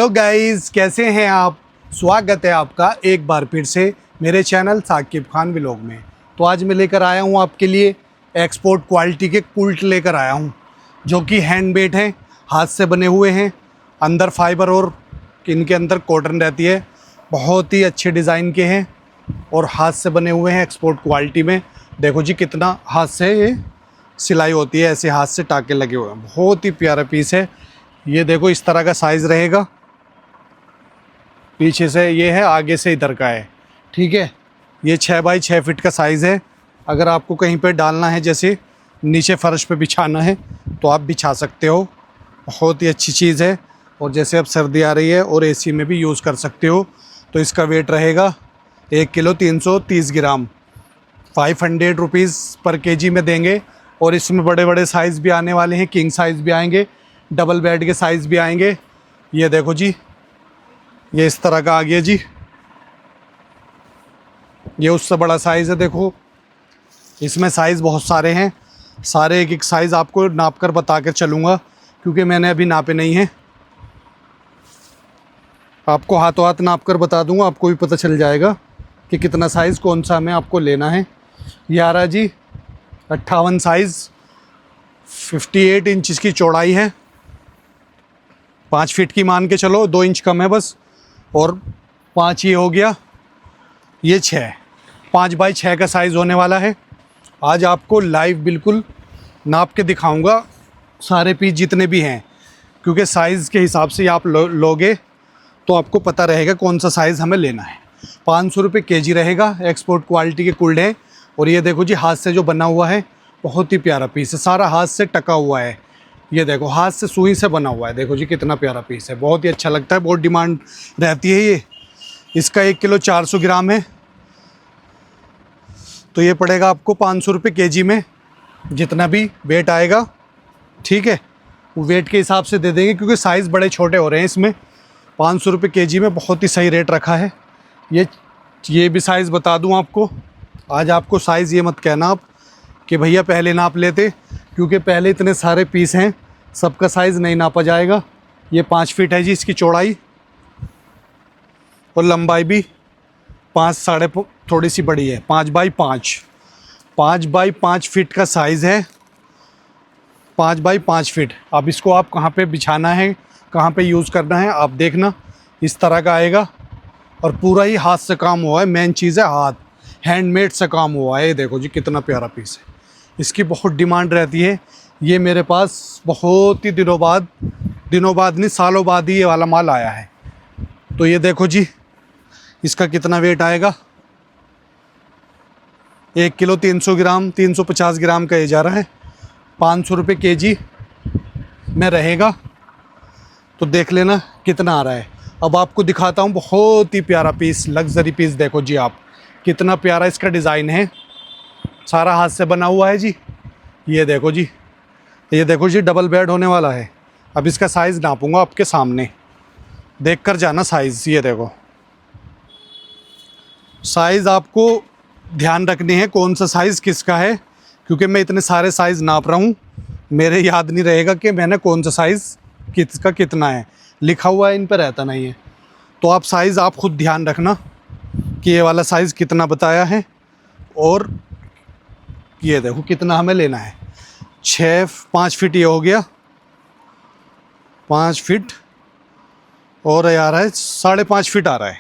तो गाइस, कैसे हैं आप। स्वागत है आपका एक बार फिर से मेरे चैनल साकिब खान व्लॉग में। तो आज मैं लेकर आया हूं आपके लिए एक्सपोर्ट क्वालिटी के कुल्ट लेकर आया हूं, जो कि हैंडमेड हैं, हाथ से बने हुए हैं। अंदर फाइबर और इनके अंदर कॉटन रहती है। बहुत ही अच्छे डिज़ाइन के हैं और हाथ से बने हुए हैं एक्सपोर्ट क्वालिटी में। देखो जी, कितना हाथ से ये सिलाई होती है, ऐसे हाथ से टाके लगे हुए हैं। बहुत ही प्यारा पीस है। ये देखो, इस तरह का साइज़ रहेगा। पीछे से ये है, आगे से इधर का है। ठीक है, ये 6 बाई 6 फीट का साइज़ है। अगर आपको कहीं पे डालना है, जैसे नीचे फ़र्श पे बिछाना है, तो आप बिछा सकते हो। बहुत ही अच्छी चीज़ है। और जैसे अब सर्दी आ रही है और एसी में भी यूज़ कर सकते हो। तो इसका वेट रहेगा 1 किलो 330 ग्राम। 500 रुपीज़ पर केजी में देंगे। और इसमें बड़े बड़े साइज़ भी आने वाले हैं, किंग साइज़ भी आएंगे, डबल बेड के साइज़ भी आएंगे। ये देखो जी, ये इस तरह का आ गया जी। ये उससे बड़ा साइज़ है। देखो, इसमें साइज़ बहुत सारे हैं। सारे एक एक साइज़ आपको नाप कर बता कर चलूँगा, क्योंकि मैंने अभी नापे नहीं हैं। आपको हाथों हाथ नाप कर बता दूँगा, आपको भी पता चल जाएगा कि कितना साइज़ कौन सा हमें आपको लेना है। ये आ रहा जी 58 साइज़, 58 इंच की चौड़ाई है। 5 फीट की मान के चलो, 2 इंच कम है बस। और 5 ये हो गया, ये 6, 5 बाई 6 का साइज़ होने वाला है। आज आपको लाइव बिल्कुल नाप के दिखाऊंगा सारे पीस जितने भी हैं, क्योंकि साइज़ के हिसाब से आप लोगे तो आपको पता रहेगा कौन सा साइज़ हमें लेना है। 500 रुपये केजी रहेगा। एक्सपोर्ट क्वालिटी के कुल्ड हैं। और ये देखो जी, हाथ से जो बना हुआ है, बहुत ही प्यारा पीस है। सारा हाथ से टका हुआ है। ये देखो, हाथ से सुई से बना हुआ है। देखो जी, कितना प्यारा पीस है। बहुत ही अच्छा लगता है, बहुत डिमांड रहती है ये। इसका 1 किलो 400 ग्राम है। तो ये पड़ेगा आपको 500 रुपये केजी में, जितना भी वेट आएगा। ठीक है, वो वेट के हिसाब से दे देंगे, क्योंकि साइज़ बड़े छोटे हो रहे हैं इसमें। 500 रुपये केजी में बहुत ही सही रेट रखा है। ये भी साइज़ बता दूं आपको। आज आपको साइज़ ये मत कहना आप कि भैया पहले नाप लेते, क्योंकि पहले इतने सारे पीस हैं, सबका साइज़ नहीं नापा जाएगा। ये 5 फीट है जी इसकी चौड़ाई, और लंबाई भी 5 साढ़े थोड़ी सी बड़ी है, 5 बाई 5 फीट का साइज़ है। 5 बाई 5 फीट। अब इसको आप कहाँ पे बिछाना है, कहाँ पे यूज़ करना है, आप देखना। इस तरह का आएगा और पूरा ही हाथ से काम हुआ है। मेन चीज़ है हाथ, हैंडमेड से काम हुआ है। ये देखो जी, कितना प्यारा पीस है। इसकी बहुत डिमांड रहती है। ये मेरे पास बहुत ही दिनों बाद नहीं, सालों बाद ही ये वाला माल आया है। तो ये देखो जी, इसका कितना वेट आएगा। 1 किलो 300 ग्राम 350 ग्राम का ये जा रहा है। 500 रुपये केजी में रहेगा। तो देख लेना कितना आ रहा है। अब आपको दिखाता हूँ बहुत ही प्यारा पीस, लग्जरी पीस। देखो जी आप, कितना प्यारा इसका डिज़ाइन है। सारा हाथ से बना हुआ है जी। ये देखो जी, ये देखो जी, डबल बेड होने वाला है। अब इसका साइज़ नापूंगा आपके सामने, देख कर जाना साइज़। ये देखो, साइज़ आपको ध्यान रखनी है कौन सा साइज़ किसका है, क्योंकि मैं इतने सारे साइज़ नाप रहा हूँ, मेरे याद नहीं रहेगा कि मैंने कौन सा साइज़ किसका कितना है। लिखा हुआ है, इन पर रहता नहीं है। तो आप साइज़ आप खुद ध्यान रखना कि ये वाला साइज़ कितना बताया है। और ये देखो कितना हमें लेना है। 5 फीट ये हो गया, 5 फीट, और आ रहा है 5.5 फीट आ रहा है।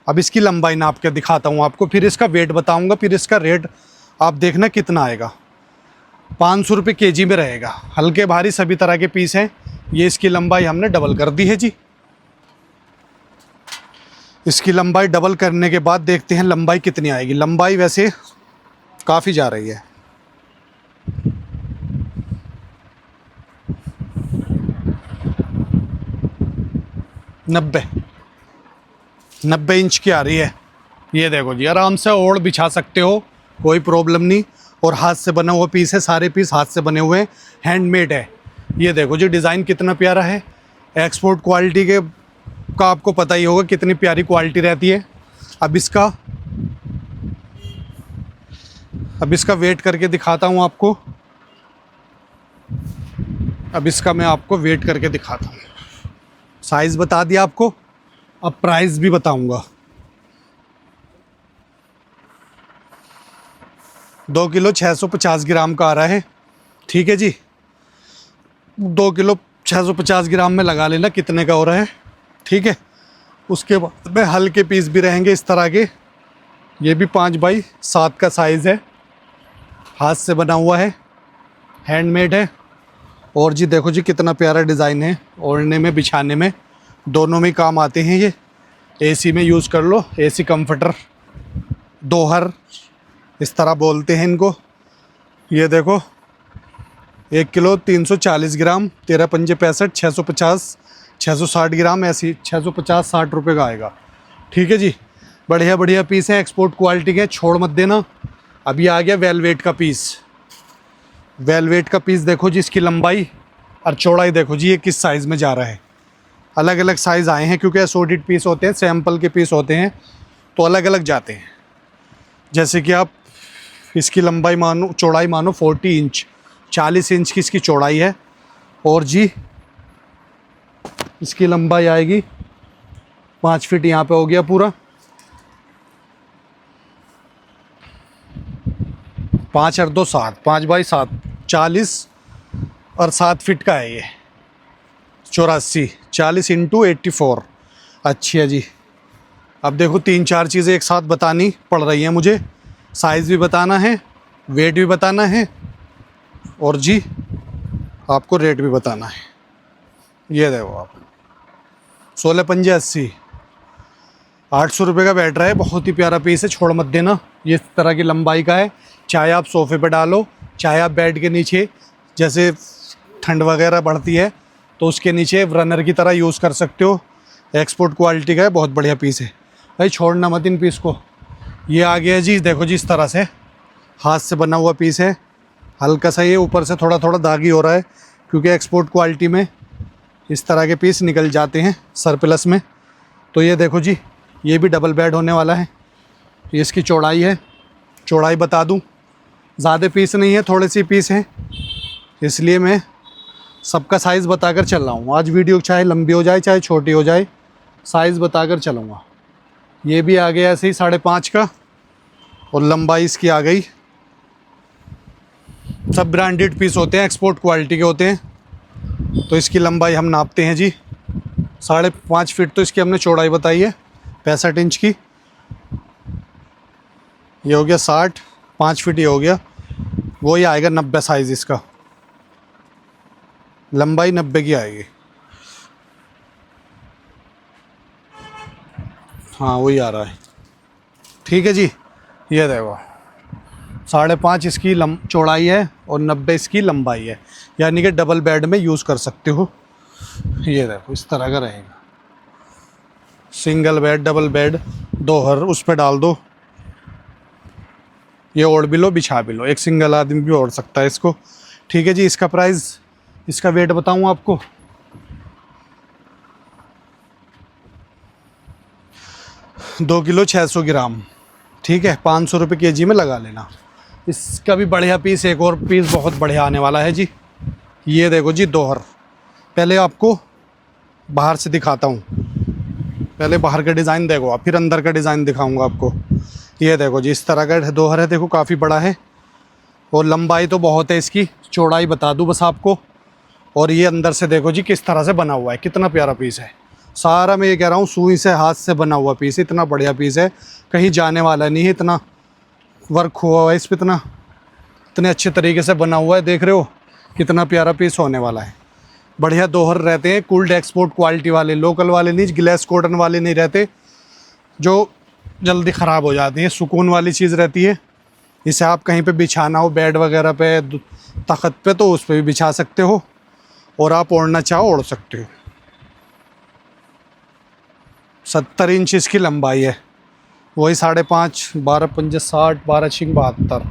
अब इसकी लंबाई नाप के दिखाता हूँ आपको, फिर इसका वेट बताऊँगा, फिर इसका रेट आप देखना कितना आएगा। 500 रुपये केजी में रहेगा। हल्के भारी सभी तरह के पीस हैं। ये इसकी लंबाई हमने डबल कर दी है जी। इसकी लंबाई डबल करने के बाद देखते हैं लंबाई कितनी आएगी। लंबाई वैसे काफ़ी जा रही है। नब्बे इंच की आ रही है। ये देखो जी, आराम से ओढ़ बिछा सकते हो, कोई प्रॉब्लम नहीं। और हाथ से बना हुआ पीस है, सारे पीस हाथ से बने हुए हैं, हैंडमेड है। ये देखो जी, डिज़ाइन कितना प्यारा है। एक्सपोर्ट क्वालिटी के का आपको पता ही होगा कितनी प्यारी क्वालिटी रहती है। अब इसका वेट करके दिखाता हूँ आपको। अब इसका मैं आपको वेट करके दिखाता हूँ। साइज़ बता दिया आपको, अब प्राइस भी बताऊंगा। 2 किलो 650 ग्राम का आ रहा है, ठीक है जी। 2 किलो 650 ग्राम में लगा लेना कितने का हो रहा है, ठीक है। उसके बाद में हल्के पीस भी रहेंगे इस तरह के। ये भी 5 बाई 7 का साइज़ है, हाथ से बना हुआ है, हैंडमेड है। और जी देखो जी कितना प्यारा डिज़ाइन है, ओढ़ने में बिछाने में दोनों में काम आते हैं ये। एसी में यूज़ कर लो, एसी कंफर्टर, दोहर इस तरह बोलते हैं इनको। ये देखो 1 किलो 340 ग्राम, 13 पंजे 65, 650 660 ग्राम, ऐसी 650-60 रुपये का आएगा, ठीक है जी। बढ़िया बढ़िया पीस है, एक्सपोर्ट क्वालिटी के, छोड़ मत देना। अभी आ गया वेलवेट का पीस। वेलवेट का पीस देखो जी, इसकी लंबाई और चौड़ाई देखो जी, ये किस साइज़ में जा रहा है। अलग अलग साइज़ आए हैं क्योंकि असोर्टेड पीस होते हैं, सैंपल के पीस होते हैं तो अलग अलग जाते हैं। जैसे कि आप इसकी लंबाई मानो, चौड़ाई मानो 40 इंच, 40 इंच की इसकी चौड़ाई है। और जी इसकी लंबाई आएगी 5 फीट, यहाँ पे हो गया पूरा 5 और 2 7, 5 बाई 7, 40 और 7 फीट का है ये, 84, 40 इंटू 84। अच्छी है जी। अब देखो 3-4 चीज़ें एक साथ बतानी पड़ रही हैं मुझे। साइज़ भी बताना है, वेट भी बताना है, और जी आपको रेट भी बताना है। ये देखो आप 16 पंजे 80, 800 रुपये का बैठ रहा है। बहुत ही प्यारा पीस है, छोड़ मत देना। ये इस तरह की लंबाई का है, चाहे आप सोफ़े पे डालो, चाहे आप बेड के नीचे, जैसे ठंड वगैरह बढ़ती है तो उसके नीचे रनर की तरह यूज़ कर सकते हो। एक्सपोर्ट क्वालिटी का है, बहुत बढ़िया पीस है भाई, छोड़ना मत इन पीस को। ये आ गया जी, देखो जी इस तरह से हाथ से बना हुआ पीस है। हल्का सा ये ऊपर से थोड़ा थोड़ा दागी हो रहा है क्योंकि एक्सपोर्ट क्वालिटी में इस तरह के पीस निकल जाते हैं सरप्लस में। तो ये देखो जी, ये भी डबल बेड होने वाला है। ये इसकी चौड़ाई है, चौड़ाई बता दूं, ज़्यादा पीस नहीं है, थोड़े सी पीस हैं, इसलिए मैं सबका साइज़ बताकर चल रहा हूँ। आज वीडियो चाहे लंबी हो जाए चाहे छोटी हो जाए, साइज़ बताकर चलूँगा। ये भी आ गया ऐसे ही 5.5 का, और लंबाई इसकी आ गई। सब ब्रांडेड पीस होते हैं, एक्सपोर्ट क्वालिटी के होते हैं। तो इसकी लंबाई हम नापते हैं जी, 5.5 फीट तो इसकी हमने चौड़ाई बताई है, 65 इंच की। ये हो गया 60, 5 फीट ये हो गया, वही आएगा 90 साइज़ इसका, लंबाई 90 की आएगी। हाँ वही आ रहा है, ठीक है जी। ये देखो 5.5 इसकी चौड़ाई है और 90 इसकी लंबाई है, यानी कि डबल बेड में यूज़ कर सकते हो। ये देखो इस तरह का रहेगा, सिंगल बेड, डबल बेड, दोहर, उस पर डाल दो, ये ओढ़ भी लो, बिछा भी लो, एक सिंगल आदमी भी ओढ़ सकता है इसको, ठीक है जी। इसका प्राइस, इसका वेट बताऊँ आपको, 2 किलो 600 ग्राम, ठीक है, 500 रुपये केजी में लगा लेना। इसका भी बढ़िया पीस, एक और पीस बहुत बढ़िया आने वाला है जी। ये देखो जी दोहर, पहले आपको बाहर से दिखाता हूँ, पहले बाहर का डिज़ाइन देखो आप, फिर अंदर का डिज़ाइन दिखाऊंगा आपको। ये देखो जी इस तरह का दोहर है, देखो काफ़ी बड़ा है, और लंबाई तो बहुत है इसकी, चौड़ाई बता दूँ बस आपको। और ये अंदर से देखो जी किस तरह से बना हुआ है, कितना प्यारा पीस है। सारा मैं ये कह रहा हूँ सुई से, हाथ से बना हुआ पीस, इतना बढ़िया पीस है, कहीं जाने वाला नहीं है। इतना वर्क हुआ है इस पर, इतने अच्छे तरीके से बना हुआ है, देख रहे हो कितना प्यारा पीस होने वाला है। बढ़िया दोहर रहते हैं, कूल्ड एक्सपोर्ट क्वालिटी वाले, लोकल वाले नहीं, ग्लास कॉटन वाले नहीं रहते जो जल्दी ख़राब हो जाती है, सुकून वाली चीज़ रहती है। इसे आप कहीं पे बिछाना हो, बेड वगैरह पे, तख्त पे, तो उस पर भी बिछा सकते हो, और आप ओढ़ना चाहो ओढ़ सकते हो। 70 इंच इसकी लंबाई है, वही 5.5, 12 पंजे 60, 12 छिंग 72,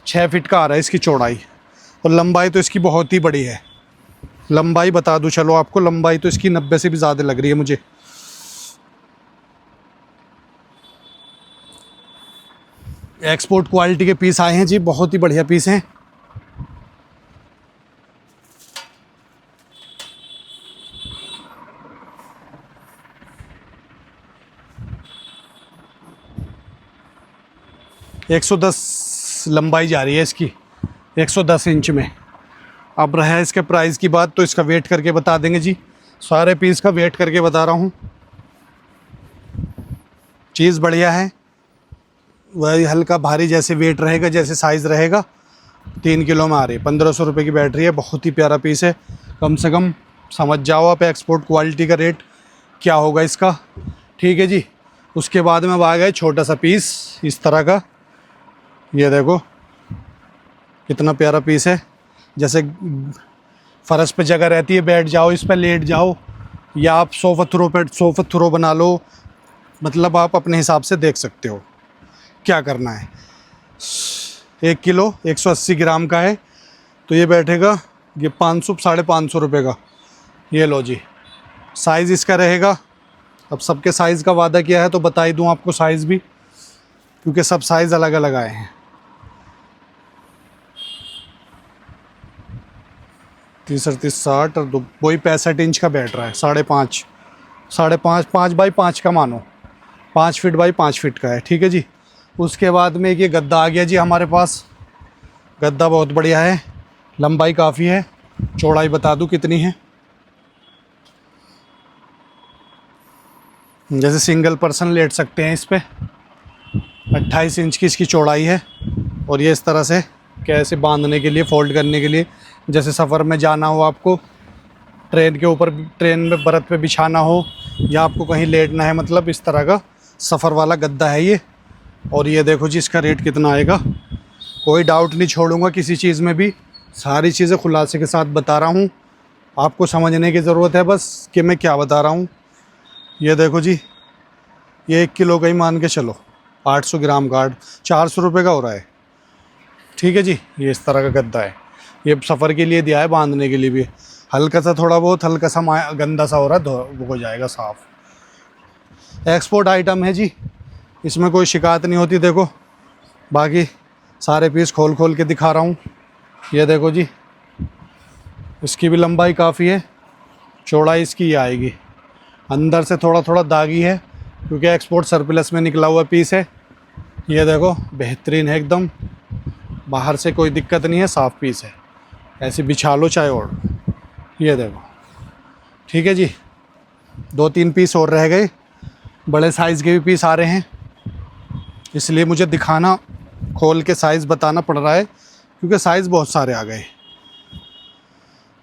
6 फीट का आ रहा है इसकी चौड़ाई, और लंबाई तो इसकी बहुत ही बड़ी है। लंबाई बता दूं चलो आपको, लंबाई तो इसकी 90 से भी ज़्यादा लग रही है मुझे। एक्सपोर्ट क्वालिटी के पीस आए हैं जी, बहुत ही बढ़िया पीस हैं। 110 लंबाई जा रही है इसकी, 110 इंच में। अब रहा है इसके प्राइस की बात, तो इसका वेट करके बता देंगे जी। सारे पीस का वेट करके बता रहा हूँ। चीज़ बढ़िया है, वही हल्का भारी जैसे वेट रहेगा, जैसे साइज़ रहेगा। 3 किलो में आ रही है, 1500 रुपये की बैटरी है। बहुत ही प्यारा पीस है। कम से कम समझ जाओ आप एक्सपोर्ट क्वालिटी का रेट क्या होगा इसका। ठीक है जी। उसके बाद में आ गया छोटा सा पीस इस तरह का। ये देखो कितना प्यारा पीस है। जैसे फर्श पे जगह रहती है, बैठ जाओ, इस पर लेट जाओ, या आप सोफ़ा थ्रो बना लो। मतलब आप अपने हिसाब से देख सकते हो क्या करना है। 1 किलो 180 ग्राम का है, तो ये बैठेगा ये 500 साढ़े 500 रुपये का। ये लो जी। साइज़ इसका रहेगा, अब सबके साइज़ का वादा किया है तो बता ही दूँ आपको साइज़ भी, क्योंकि सब साइज़ अलग अलग आए हैं। 30 38 60 और वही 65 इंच का बैठ रहा है। 5.5 5 बाई 5 का मानो, 5 फीट बाई 5 फीट का है। ठीक है जी। उसके बाद में ये गद्दा आ गया जी हमारे पास। गद्दा बहुत बढ़िया है, लंबाई काफ़ी है। चौड़ाई बता दूँ कितनी है। जैसे सिंगल पर्सन लेट सकते हैं इस पर। 28 इंच की इसकी चौड़ाई है। और ये इस तरह से कैसे बांधने के लिए, फोल्ड करने के लिए, जैसे सफ़र में जाना हो आपको, ट्रेन के ऊपर, ट्रेन में बर्थ पे बिछाना हो, या आपको कहीं लेटना है, मतलब इस तरह का सफ़र वाला गद्दा है ये। और ये देखो जी इसका रेट कितना आएगा। कोई डाउट नहीं छोड़ूंगा किसी चीज़ में भी, सारी चीज़ें खुलासे के साथ बता रहा हूँ। आपको समझने की ज़रूरत है बस कि मैं क्या बता रहा हूँ। ये देखो जी, ये 1 किलो का ही मान के चलो, 800 ग्राम का 400 रुपये का हो रहा है। ठीक है जी। ये इस तरह का गद्दा है, ये सफ़र के लिए दिया है, बांधने के लिए भी। हल्का सा थोड़ा बहुत हल्का सा गंदा सा हो रहा है, वो हो जाएगा साफ़। एक्सपोर्ट आइटम है जी, इसमें कोई शिकायत नहीं होती। देखो बाकी सारे पीस खोल खोल के दिखा रहा हूँ। ये देखो जी, इसकी भी लंबाई काफ़ी है, चौड़ाई इसकी ये आएगी। अंदर से थोड़ा थोड़ा दागी है, क्योंकि एक्सपोर्ट सरप्लस में निकला हुआ पीस है। ये देखो बेहतरीन है एकदम, बाहर से कोई दिक्कत नहीं है, साफ़ पीस है। ऐसे बिछा लो चाहे और। ये देखो। ठीक है जी। 2-3 पीस और रह गए, बड़े साइज़ के भी पीस आ रहे हैं, इसलिए मुझे दिखाना, खोल के साइज़ बताना पड़ रहा है, क्योंकि साइज़ बहुत सारे आ गए।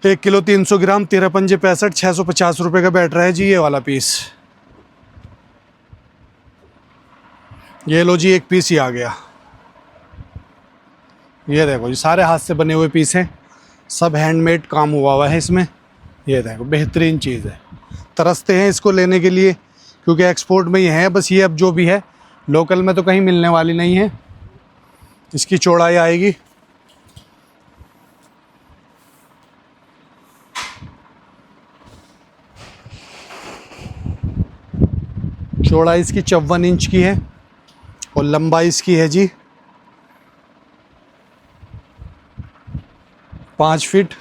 1 किलो 300 ग्राम 13 पंजे 65 650 रुपये का बैठ रहा है जी ये वाला पीस। ये लो जी, एक पीस ही आ गया। ये देखो जी, सारे हाथ से बने हुए पीस हैं, सब हैंडमेड काम हुआ है इसमें। ये देखो बेहतरीन चीज़ है, तरसते हैं इसको लेने के लिए, क्योंकि एक्सपोर्ट में ही है बस ये। अब जो भी है लोकल में तो कहीं मिलने वाली नहीं है। इसकी चौड़ाई आएगी, चौड़ाई इसकी 54 इंच की है, और लंबाई इसकी है जी 5 फीट।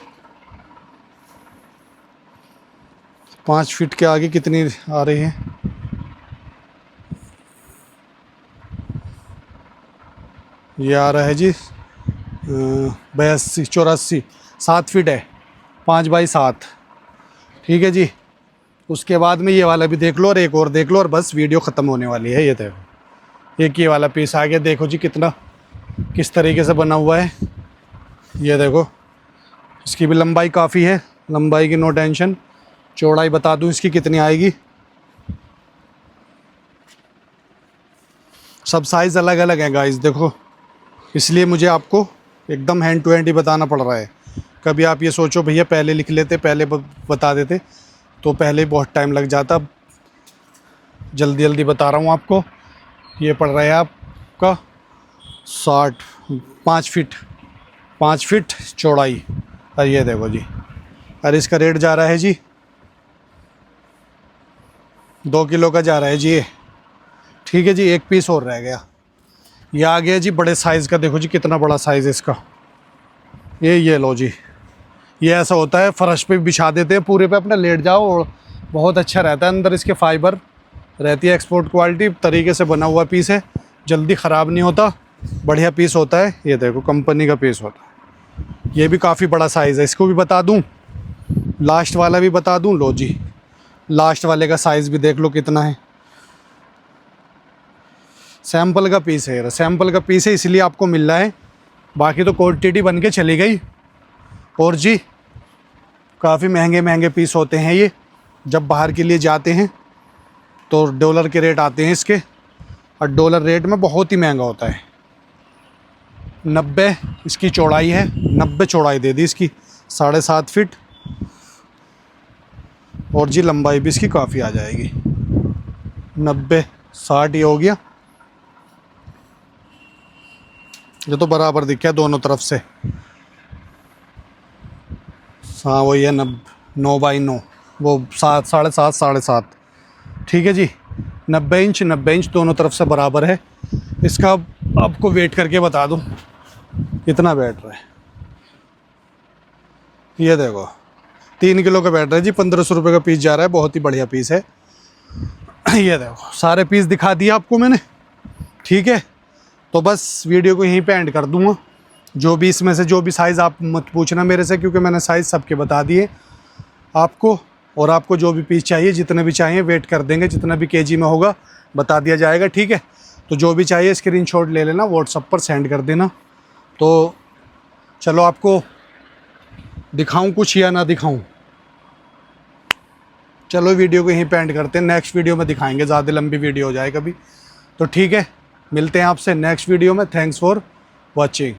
5 फीट के आगे कितनी आ रही है, ये आ रहा है जी 82 84 7 फीट है, 5 बाई 7। ठीक है जी। उसके बाद में ये वाला भी देख लो, और एक और देख लो, और बस वीडियो ख़त्म होने वाली है। ये देखो, एक ये वाला पीस आ गया। देखो जी कितना, किस तरीके से बना हुआ है। ये देखो, इसकी भी लंबाई काफ़ी है, लंबाई की नो टेंशन। चौड़ाई बता दूं इसकी कितनी आएगी। सब साइज़ अलग अलग हैं गाइस, देखो, इसलिए मुझे आपको एकदम हैंड टू हैंड ही बताना पड़ रहा है। कभी आप ये सोचो भैया पहले लिख लेते, पहले बता देते, तो पहले बहुत टाइम लग जाता। जल्दी जल्दी बता रहा हूँ आपको। ये पड़ रहा है आपका 5 फीट चौड़ाई। और ये देखो जी, और इसका रेट जा रहा है जी 2 किलो का जा रहा है जी ये। ठीक है जी। एक पीस और रह गया, ये आ गया जी बड़े साइज़ का। देखो जी कितना बड़ा साइज़ है इसका। ये लो जी, ये ऐसा होता है, फर्श पे बिछा देते हैं, पूरे पे अपना लेट जाओ, और बहुत अच्छा रहता है। अंदर इसके फाइबर रहती है, एक्सपोर्ट क्वालिटी तरीके से बना हुआ पीस है, जल्दी ख़राब नहीं होता। बढ़िया पीस होता है। ये देखो कंपनी का पीस होता है। ये भी काफ़ी बड़ा साइज़ है। इसको भी बता दूं, लास्ट वाला भी बता दूं। लो जी, लास्ट वाले का साइज़ भी देख लो कितना है। सैंपल का पीस है, सैंपल का पीस है इसलिए आपको मिल रहा है, बाकी तो क्वांटिटी बन के चली गई। और जी काफ़ी महंगे महंगे पीस होते हैं ये। जब बाहर के लिए जाते हैं तो डॉलर के रेट आते हैं इसके, और डॉलर रेट में बहुत ही महंगा होता है। 90 इसकी चौड़ाई है, 90 चौड़ाई दे दी इसकी, 7.5 फीट। और जी लंबाई भी इसकी काफ़ी आ जाएगी, 90 60 ये हो गया। ये तो बराबर दिख गया दोनों तरफ से। हाँ वही है 9 बाई 9, वो 7 7.5 7.5। ठीक है जी, 90 इंच 90 इंच दोनों तरफ से बराबर है। इसका आपको वेट करके बता दूं कितना बैठ रहा है। ये देखो 3 किलो का बैठ रहा है जी, 1500 रुपये का पीस जा रहा है। बहुत ही बढ़िया पीस है। ये देखो सारे पीस दिखा दिए आपको मैंने। ठीक है, तो बस वीडियो को यहीं पे एंड कर दूंगा। जो भी इसमें से जो भी साइज़ आप मत पूछना मेरे से, क्योंकि मैंने साइज़ सबके बता दिए आपको। और आपको जो भी पीस चाहिए, जितने भी चाहिए वेट कर देंगे, जितना भी केजी में होगा बता दिया जाएगा। ठीक है, तो जो भी चाहिए स्क्रीनशॉट ले लेना, व्हाट्सएप पर सेंड कर देना। तो चलो आपको दिखाऊं कुछ या ना दिखाऊं, चलो वीडियो को यहीं पे एंड करते हैं। नेक्स्ट वीडियो में दिखाएंगे, ज़्यादा लंबी वीडियो हो जाए कभी। तो ठीक है, मिलते हैं आपसे नेक्स्ट वीडियो में। Thanks for watching.